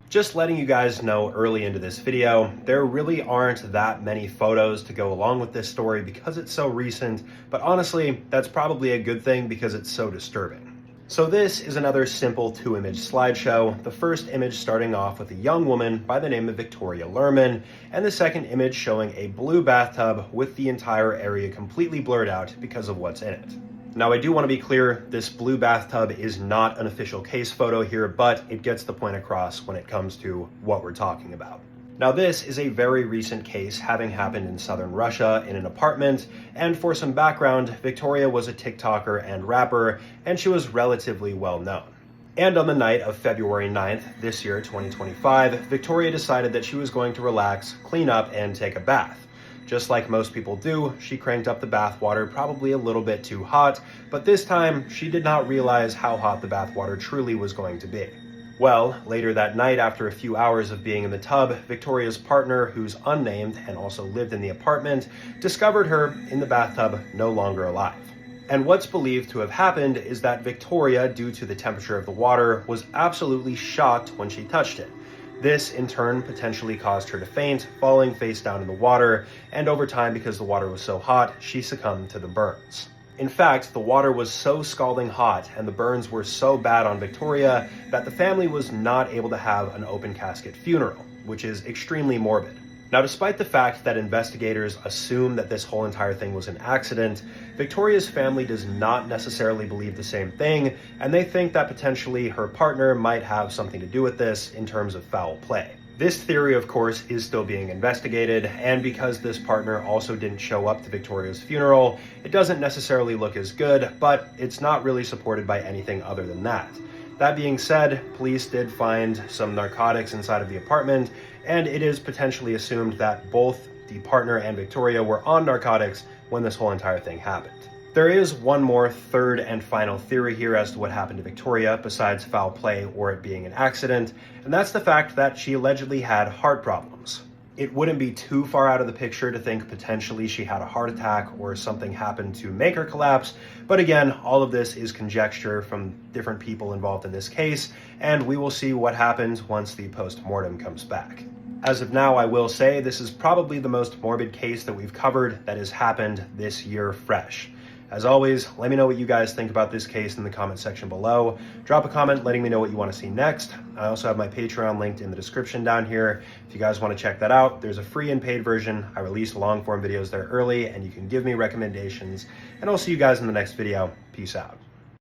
Just letting you guys know early into this video, there really aren't that many photos to go along with this story because it's so recent, but honestly, that's probably a good thing because it's so disturbing. So this is another simple 2-image slideshow, the first image starting off with a young woman by the name of Victoria Lerman, and the second image showing a blue bathtub with the entire area completely blurred out because of what's in it. Now, I do want to be clear, this blue bathtub is not an official case photo here, but it gets the point across when it comes to what we're talking about. Now, this is a very recent case having happened in southern Russia in an apartment, and for some background, Victoria was a TikToker and rapper, and she was relatively well known. And on the night of February 9th, this year, 2025, Victoria decided that she was going to relax, clean up, and take a bath. Just like most people do, she cranked up the bath water probably a little bit too hot, but this time she did not realize how hot the bath water truly was going to be. Well, later that night, after a few hours of being in the tub, Victoria's partner, who's unnamed and also lived in the apartment, discovered her in the bathtub no longer alive. And what's believed to have happened is that Victoria, due to the temperature of the water, was absolutely shocked when she touched it. This, in turn, potentially caused her to faint, falling face down in the water, and over time, because the water was so hot, she succumbed to the burns. In fact, the water was so scalding hot and the burns were so bad on Victoria that the family was not able to have an open casket funeral, which is extremely morbid. Now, despite the fact that investigators assume that this whole entire thing was an accident, Victoria's family does not necessarily believe the same thing, and they think that potentially her partner might have something to do with this in terms of foul play. This theory, of course, is still being investigated, and because this partner also didn't show up to Victoria's funeral, it doesn't necessarily look as good, but it's not really supported by anything other than that. That being said, police did find some narcotics inside of the apartment, and it is potentially assumed that both the partner and Victoria were on narcotics when this whole entire thing happened. There is one more third and final theory here as to what happened to Victoria besides foul play or it being an accident, and that's the fact that she allegedly had heart problems. It wouldn't be too far out of the picture to think potentially she had a heart attack or something happened to make her collapse, but again, all of this is conjecture from different people involved in this case, and we will see what happens once the post-mortem comes back. As of now, I will say this is probably the most morbid case that we've covered that has happened this year fresh. As always, let me know what you guys think about this case in the comment section below. Drop a comment letting me know what you want to see next. I also have my Patreon linked in the description down here. If you guys want to check that out, there's a free and paid version. I release long form videos there early and you can give me recommendations. And I'll see you guys in the next video. Peace out.